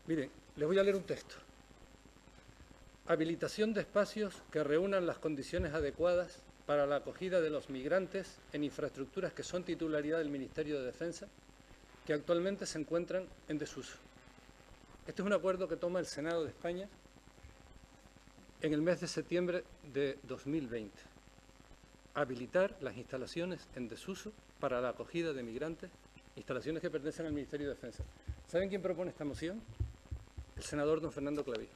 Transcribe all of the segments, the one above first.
Miren, les voy a leer un texto. Habilitación de espacios que reúnan las condiciones adecuadas para la acogida de los migrantes en infraestructuras que son titularidad del Ministerio de Defensa, que actualmente se encuentran en desuso. Este es un acuerdo que toma el Senado de España en el mes de septiembre de 2020. Habilitar las instalaciones en desuso para la acogida de migrantes, instalaciones que pertenecen al Ministerio de Defensa. ¿Saben quién propone esta moción? El senador don Fernando Clavijo.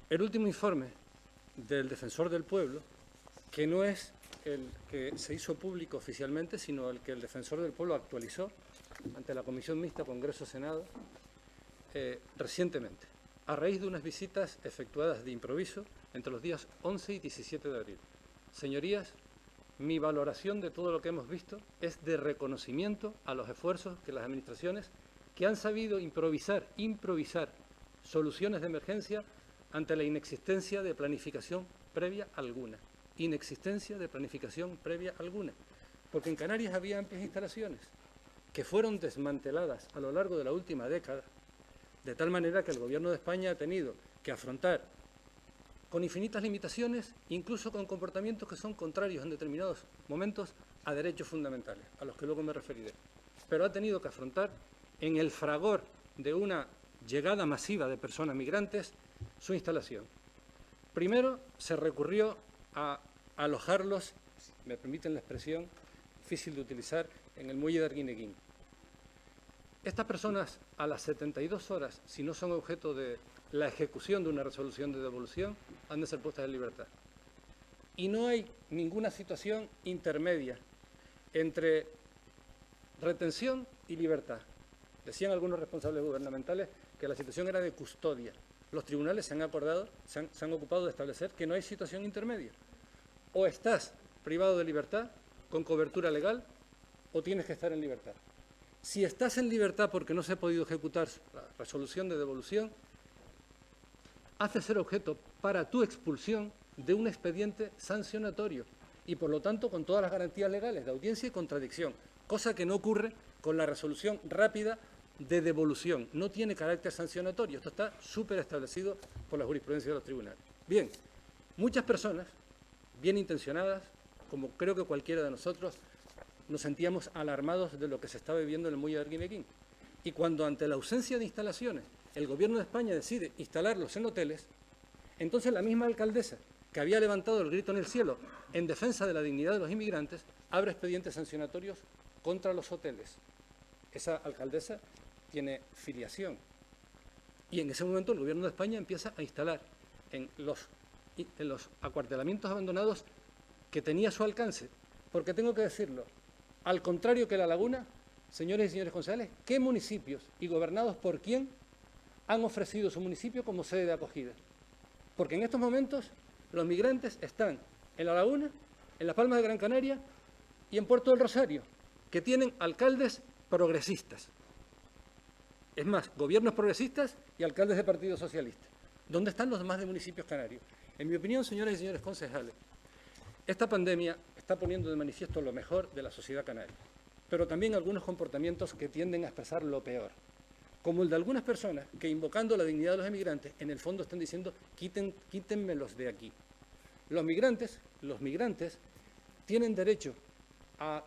El último informe del Defensor del Pueblo, que no es el que se hizo público oficialmente, sino el que el Defensor del Pueblo actualizó ante la Comisión Mixta Congreso-Senado recientemente, a raíz de unas visitas efectuadas de improviso entre los días 11 y 17 de abril. Señorías, mi valoración de todo lo que hemos visto es de reconocimiento a los esfuerzos que las administraciones que han sabido improvisar soluciones de emergencia ante la inexistencia de planificación previa alguna. Inexistencia de planificación previa alguna. Porque en Canarias había amplias instalaciones que fueron desmanteladas a lo largo de la última década, de tal manera que el Gobierno de España ha tenido que afrontar con infinitas limitaciones, incluso con comportamientos que son contrarios en determinados momentos a derechos fundamentales, a los que luego me referiré. Pero ha tenido que afrontar en el fragor de una llegada masiva de personas migrantes su instalación. Primero se recurrió a alojarlos, me permiten la expresión, difícil de utilizar, en el muelle de Arguineguín. Estas personas, a las 72 horas, si no son objeto de la ejecución de una resolución de devolución, han de ser puestas en libertad. Y no hay ninguna situación intermedia entre retención y libertad. Decían algunos responsables gubernamentales que la situación era de custodia. Los tribunales se han ocupado de establecer que no hay situación intermedia. O estás privado de libertad con cobertura legal o tienes que estar en libertad. Si estás en libertad porque no se ha podido ejecutar la resolución de devolución, hace ser objeto para tu expulsión de un expediente sancionatorio y, por lo tanto, con todas las garantías legales de audiencia y contradicción, cosa que no ocurre con la resolución rápida de devolución. No tiene carácter sancionatorio. Esto está súper establecido por la jurisprudencia de los tribunales. Bien, muchas personas, bien intencionadas, como creo que cualquiera de nosotros, nos sentíamos alarmados de lo que se estaba viviendo en el muelle de Arguineguín. Y cuando, ante la ausencia de instalaciones, el Gobierno de España decide instalarlos en hoteles, entonces la misma alcaldesa, que había levantado el grito en el cielo en defensa de la dignidad de los inmigrantes, abre expedientes sancionatorios contra los hoteles. Esa alcaldesa tiene filiación. Y en ese momento el Gobierno de España empieza a instalar en los acuartelamientos abandonados que tenía a su alcance. Porque tengo que decirlo, al contrario que La Laguna, señores y señores concejales, ¿qué municipios y gobernados por quién han ofrecido su municipio como sede de acogida? Porque en estos momentos los migrantes están en La Laguna, en Las Palmas de Gran Canaria y en Puerto del Rosario, que tienen alcaldes progresistas. Es más, gobiernos progresistas y alcaldes de Partido Socialista. ¿Dónde están los demás de municipios canarios? En mi opinión, señoras y señores concejales, esta pandemia está poniendo de manifiesto lo mejor de la sociedad canaria, pero también algunos comportamientos que tienden a expresar lo peor, como el de algunas personas que, invocando la dignidad de los emigrantes, en el fondo están diciendo quítenmelos de aquí. Los migrantes tienen derecho a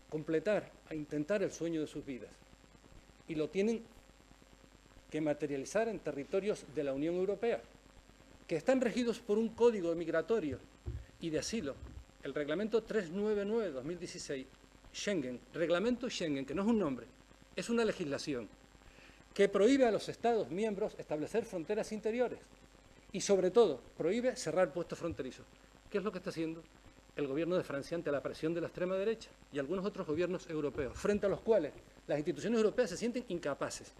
completar, a intentar el sueño de sus vidas, y lo tienen que materializar en territorios de la Unión Europea, que están regidos por un código migratorio y de asilo, el Reglamento 399/2016, Schengen, Reglamento Schengen, que no es un nombre, es una legislación que prohíbe a los Estados miembros establecer fronteras interiores y, sobre todo, prohíbe cerrar puestos fronterizos. ¿Qué es lo que está haciendo el Gobierno de Francia ante la presión de la extrema derecha y algunos otros gobiernos europeos, frente a los cuales las instituciones europeas se sienten incapaces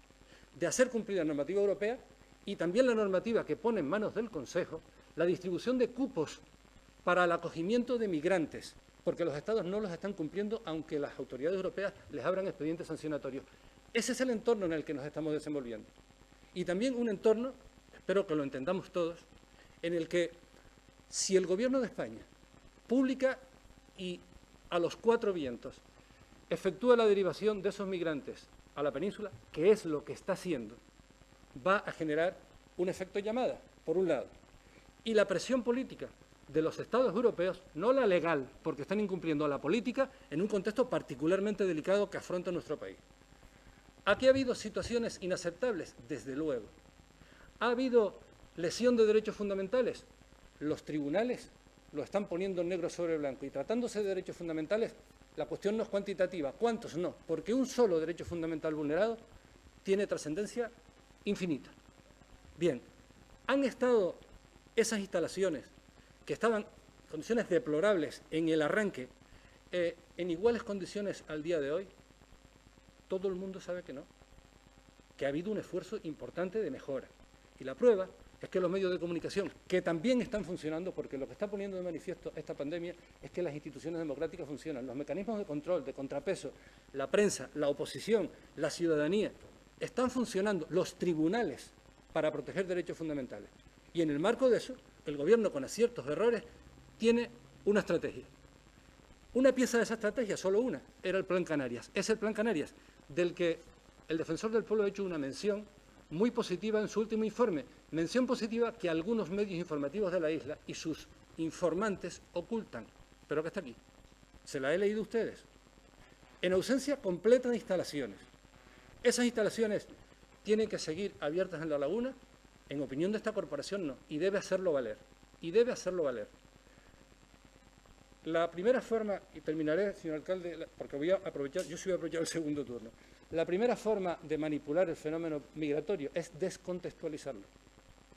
de hacer cumplir la normativa europea y también la normativa que pone en manos del Consejo la distribución de cupos para el acogimiento de migrantes, porque los Estados no los están cumpliendo, aunque las autoridades europeas les abran expedientes sancionatorios? Ese es el entorno en el que nos estamos desenvolviendo. Y también un entorno, espero que lo entendamos todos, en el que si el Gobierno de España publica y a los cuatro vientos efectúa la derivación de esos migrantes a la península, que es lo que está haciendo, va a generar un efecto llamada, por un lado. Y la presión política de los Estados europeos, no la legal, porque están incumpliendo la política en un contexto particularmente delicado que afronta nuestro país. ¿Aquí ha habido situaciones inaceptables? Desde luego. ¿Ha habido lesión de derechos fundamentales? Los tribunales lo están poniendo negro sobre blanco. Y tratándose de derechos fundamentales, la cuestión no es cuantitativa. ¿Cuántos? No. Porque un solo derecho fundamental vulnerado tiene trascendencia infinita. Bien, han estado esas instalaciones que estaban en condiciones deplorables en el arranque, en iguales condiciones al día de hoy. Todo el mundo sabe que no, que ha habido un esfuerzo importante de mejora. Y la prueba es que los medios de comunicación, que también están funcionando, porque lo que está poniendo de manifiesto esta pandemia es que las instituciones democráticas funcionan, los mecanismos de control, de contrapeso, la prensa, la oposición, la ciudadanía, están funcionando, los tribunales, para proteger derechos fundamentales. Y en el marco de eso, el Gobierno, con aciertos o errores, tiene una estrategia. Una pieza de esa estrategia, solo una, era el Plan Canarias. Es el Plan Canarias, del que el Defensor del Pueblo ha hecho una mención muy positiva en su último informe. Mención positiva que algunos medios informativos de la isla y sus informantes ocultan, pero que está aquí. Se la he leído a ustedes. En ausencia completa de instalaciones. Esas instalaciones tienen que seguir abiertas en la laguna. En opinión de esta corporación, no. Y debe hacerlo valer. Y debe hacerlo valer. La primera forma, y terminaré, señor alcalde, porque voy a aprovechar, yo sí voy a aprovechar el segundo turno. La primera forma de manipular el fenómeno migratorio es descontextualizarlo.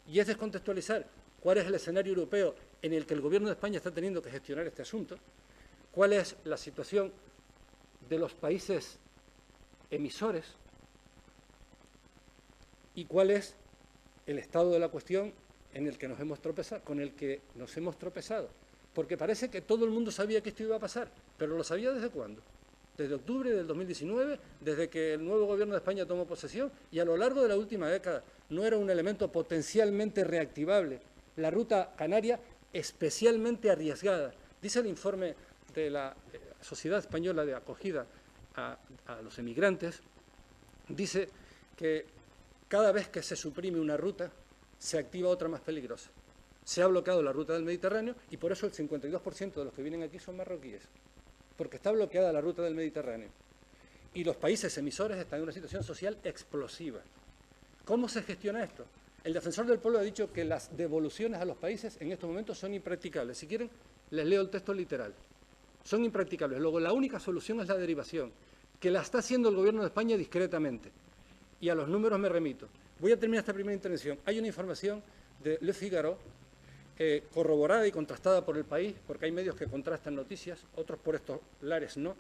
Y es descontextualizar cuál es el escenario europeo en el que el Gobierno de España está teniendo que gestionar este asunto, cuál es la situación de los países emisores y cuál es el estado de la cuestión en el que nos hemos tropezado, con el que nos hemos tropezado. Porque parece que todo el mundo sabía que esto iba a pasar, pero ¿lo sabía desde cuándo? Desde octubre del 2019, desde que el nuevo Gobierno de España tomó posesión, y a lo largo de la última década no era un elemento potencialmente reactivable. La ruta canaria especialmente arriesgada. Dice el informe de la Sociedad Española de Acogida a los emigrantes, dice que cada vez que se suprime una ruta, se activa otra más peligrosa. Se ha bloqueado la ruta del Mediterráneo y por eso el 52% de los que vienen aquí son marroquíes, porque está bloqueada la ruta del Mediterráneo. Y los países emisores están en una situación social explosiva. ¿Cómo se gestiona esto? El Defensor del Pueblo ha dicho que las devoluciones a los países en estos momentos son impracticables. Si quieren, les leo el texto literal. Son impracticables. Luego, la única solución es la derivación, que la está haciendo el Gobierno de España discretamente. Y a los números me remito. Voy a terminar esta primera intervención. Hay una información de Le Figaro, corroborada y contrastada por El País, porque hay medios que contrastan noticias, otros por estos lares no.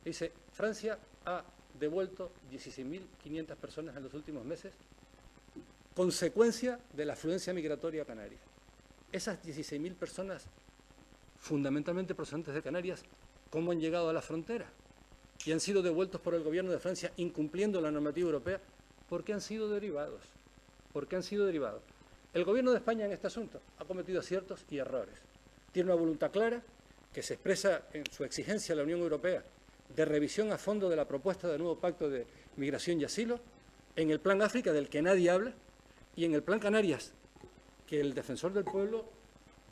Dice, Francia ha devuelto 16.500 personas en los últimos meses, consecuencia de la afluencia migratoria a Canarias. Esas 16.000 personas, fundamentalmente procedentes de Canarias, ¿cómo han llegado a la frontera? Y han sido devueltos por el Gobierno de Francia incumpliendo la normativa europea, porque han sido derivados. Porque han sido derivados. El Gobierno de España en este asunto ha cometido aciertos y errores. Tiene una voluntad clara que se expresa en su exigencia a la Unión Europea de revisión a fondo de la propuesta del nuevo Pacto de Migración y Asilo, en el Plan África, del que nadie habla, y en el Plan Canarias, que el Defensor del Pueblo,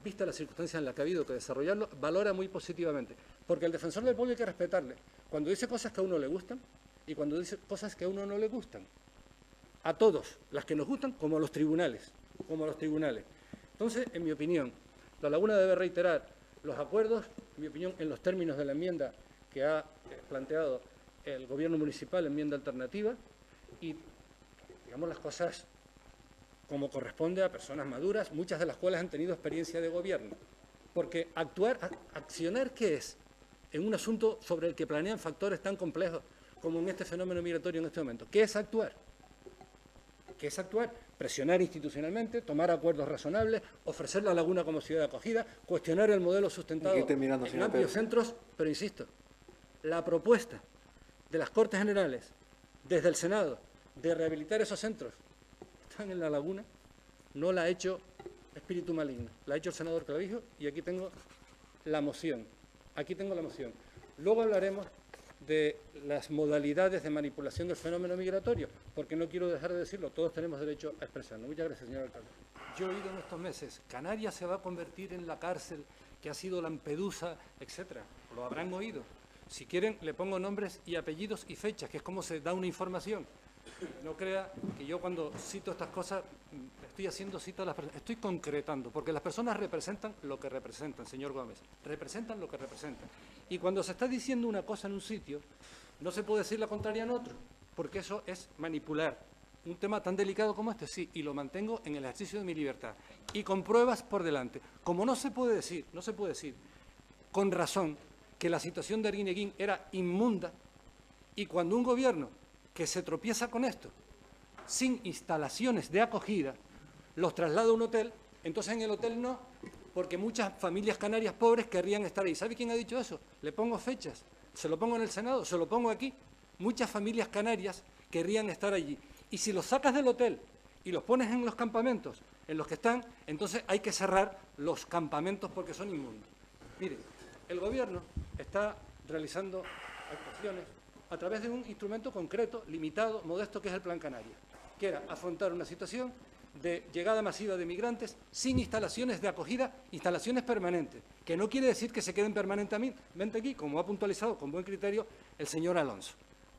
vista las circunstancias en las que ha habido que desarrollarlo, valora muy positivamente. Porque el Defensor del Pueblo hay que respetarle cuando dice cosas que a uno le gustan y cuando dice cosas que a uno no le gustan. A todos, las que nos gustan, como a los tribunales. Entonces, en mi opinión, La Laguna debe reiterar los acuerdos, en mi opinión, en los términos de la enmienda que ha planteado el Gobierno municipal, enmienda alternativa, y digamos las cosas como corresponde a personas maduras, muchas de las cuales han tenido experiencia de gobierno. Porque accionar, ¿qué es? En un asunto sobre el que planean factores tan complejos como en este fenómeno migratorio en este momento. ¿Qué es actuar? ¿Qué es actuar? Presionar institucionalmente, tomar acuerdos razonables, ofrecer la laguna como ciudad de acogida, cuestionar el modelo sustentado en amplios centros, pero insisto, la propuesta de las Cortes Generales, desde el Senado, de rehabilitar esos centros que están en la laguna, no la ha hecho espíritu maligno, la ha hecho el senador Clavijo y aquí tengo la moción. Luego hablaremos de las modalidades de manipulación del fenómeno migratorio, porque no quiero dejar de decirlo, todos tenemos derecho a expresarnos. Muchas gracias, señor alcalde. Yo he oído en estos meses, Canarias se va a convertir en la cárcel que ha sido Lampedusa, etcétera. Lo habrán oído. Si quieren, le pongo nombres y apellidos y fechas, que es como se da una información. No crea que yo cuando cito estas cosas estoy haciendo cita a las personas, estoy concretando, porque las personas representan lo que representan, señor Gómez, representan lo que representan. Y cuando se está diciendo una cosa en un sitio, no se puede decir la contraria en otro, porque eso es manipular. Un tema tan delicado como este, sí, y lo mantengo en el ejercicio de mi libertad. Y con pruebas por delante. Como no se puede decir con razón que la situación de Arguineguín era inmunda, y cuando un gobierno que se tropieza con esto, sin instalaciones de acogida, los traslada a un hotel, entonces en el hotel no, porque muchas familias canarias pobres querrían estar ahí. ¿Sabe quién ha dicho eso? Le pongo fechas, se lo pongo en el Senado, se lo pongo aquí. Muchas familias canarias querrían estar allí. Y si los sacas del hotel y los pones en los campamentos en los que están, entonces hay que cerrar los campamentos porque son inmundos. Mire, el Gobierno está realizando actuaciones a través de un instrumento concreto, limitado, modesto, que es el Plan Canarias, que era afrontar una situación de llegada masiva de migrantes sin instalaciones de acogida, instalaciones permanentes, que no quiere decir que se queden permanentemente aquí, como ha puntualizado con buen criterio el señor Alonso.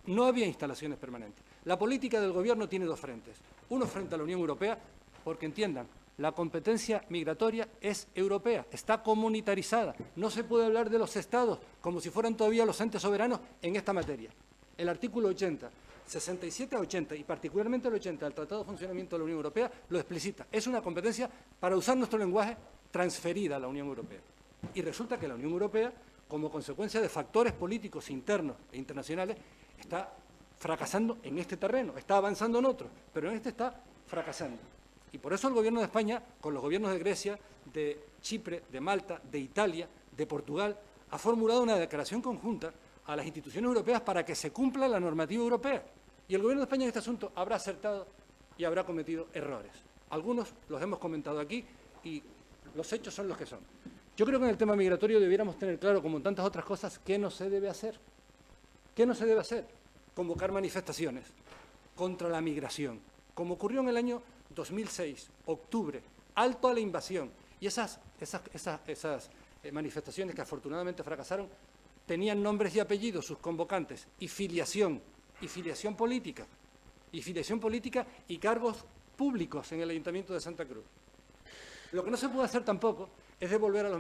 No había instalaciones permanentes. La política del Gobierno tiene dos frentes. Uno frente a la Unión Europea, porque entiendan, la competencia migratoria es europea, está comunitarizada. No se puede hablar de los Estados como si fueran todavía los entes soberanos en esta materia. El artículo 80, 67 a 80 y particularmente el 80 del Tratado de Funcionamiento de la Unión Europea lo explicita. Es una competencia, para usar nuestro lenguaje, transferida a la Unión Europea. Y resulta que la Unión Europea, como consecuencia de factores políticos internos e internacionales, está fracasando en este terreno, está avanzando en otro, pero en este está fracasando. Y por eso el Gobierno de España, con los gobiernos de Grecia, de Chipre, de Malta, de Italia, de Portugal, ha formulado una declaración conjunta a las instituciones europeas para que se cumpla la normativa europea. Y el Gobierno de España en este asunto habrá acertado y habrá cometido errores. Algunos los hemos comentado aquí y los hechos son los que son. Yo creo que en el tema migratorio debiéramos tener claro, como en tantas otras cosas, qué no se debe hacer. ¿Qué no se debe hacer? Convocar manifestaciones contra la migración, como ocurrió en el año 2006, octubre, alto a la invasión. Y esas manifestaciones que afortunadamente fracasaron tenían nombres y apellidos, sus convocantes, y filiación política y cargos públicos en el Ayuntamiento de Santa Cruz. Lo que no se puede hacer tampoco es devolver a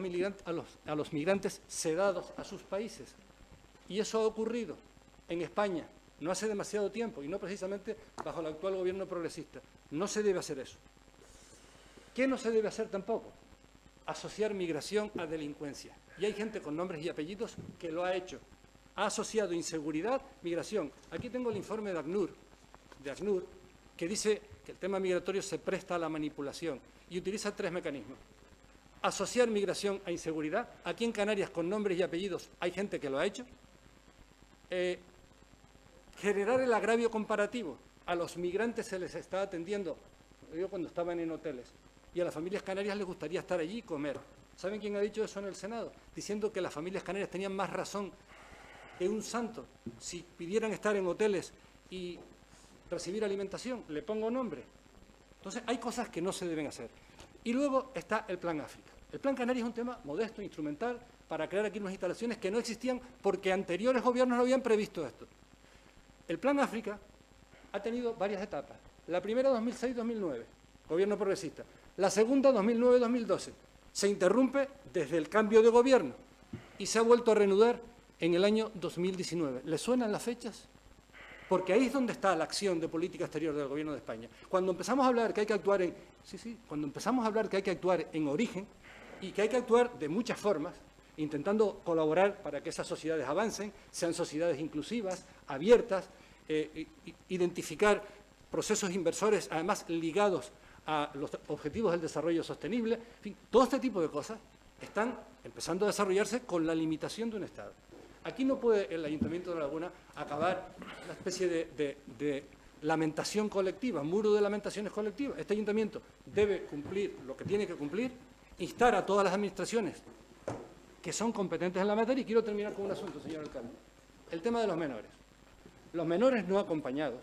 los migrantes sedados a sus países. Y eso ha ocurrido en España no hace demasiado tiempo y no precisamente bajo el actual gobierno progresista. No se debe hacer eso. ¿Qué no se debe hacer tampoco? Asociar migración a delincuencia. Y hay gente con nombres y apellidos que lo ha hecho. Ha asociado inseguridad, migración. Aquí tengo el informe de ACNUR, que dice que el tema migratorio se presta a la manipulación y utiliza tres mecanismos. Asociar migración a inseguridad. Aquí en Canarias, con nombres y apellidos, hay gente que lo ha hecho. Generar el agravio comparativo. A los migrantes se les está atendiendo, yo cuando estaban en hoteles, y a las familias canarias les gustaría estar allí y comer. ¿Saben quién ha dicho eso en el Senado? Diciendo que las familias canarias tenían más razón que un santo si pidieran estar en hoteles y recibir alimentación. Le pongo nombre. Entonces, hay cosas que no se deben hacer. Y luego está el Plan África. El Plan Canarias es un tema modesto, instrumental, para crear aquí unas instalaciones que no existían porque anteriores gobiernos no habían previsto esto. El Plan África ha tenido varias etapas. La primera, 2006-2009, gobierno progresista. La segunda, 2009-2012. Se interrumpe desde el cambio de gobierno y se ha vuelto a reanudar en el año 2019. ¿Le suenan las fechas? Porque ahí es donde está la acción de política exterior del Gobierno de España. Cuando empezamos a hablar que hay que actuar cuando empezamos a hablar que hay que actuar en origen y que hay que actuar de muchas formas, intentando colaborar para que esas sociedades avancen, sean sociedades inclusivas, abiertas, identificar procesos inversores, además ligados a los objetivos del desarrollo sostenible, en fin, todo este tipo de cosas están empezando a desarrollarse con la limitación de un Estado. Aquí no puede el Ayuntamiento de La Laguna acabar una especie de lamentación colectiva, muro de lamentaciones colectivas. Este Ayuntamiento debe cumplir lo que tiene que cumplir, instar a todas las administraciones que son competentes en la materia. Y quiero terminar con un asunto, señor alcalde. El tema de los menores. Los menores no acompañados,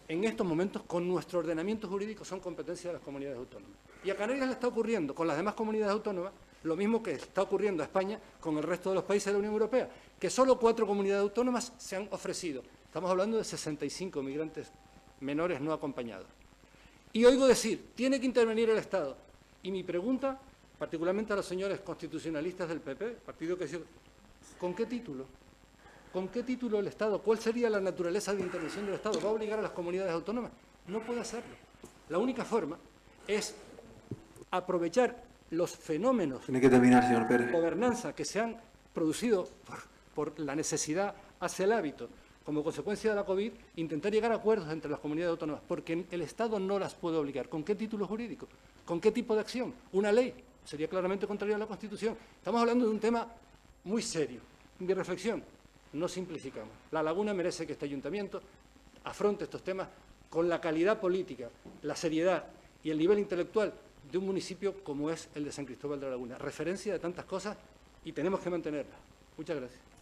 en estos momentos, con nuestro ordenamiento jurídico, son competencia de las comunidades autónomas. Y a Canarias le está ocurriendo con las demás comunidades autónomas lo mismo que está ocurriendo a España con el resto de los países de la Unión Europea, que solo 4 comunidades autónomas se han ofrecido. Estamos hablando de 65 migrantes menores no acompañados. Y oigo decir, tiene que intervenir el Estado. Y mi pregunta, particularmente a los señores constitucionalistas del PP, partido que... ¿Con qué título? ¿Con qué título el Estado? ¿Cuál sería la naturaleza de intervención del Estado? ¿Va a obligar a las comunidades autónomas? No puede hacerlo. La única forma es aprovechar los fenómenos Tiene que terminar, señor Pérez. de gobernanza que se han producido por la necesidad hacia el hábito como consecuencia de la COVID, intentar llegar a acuerdos entre las comunidades autónomas, porque el Estado no las puede obligar. ¿Con qué título jurídico? ¿Con qué tipo de acción? Una ley sería claramente contraria a la Constitución. Estamos hablando de un tema muy serio. Mi reflexión, no simplificamos. La Laguna merece que este ayuntamiento afronte estos temas con la calidad política, la seriedad y el nivel intelectual de un municipio como es el de San Cristóbal de la Laguna. Referencia de tantas cosas y tenemos que mantenerla. Muchas gracias.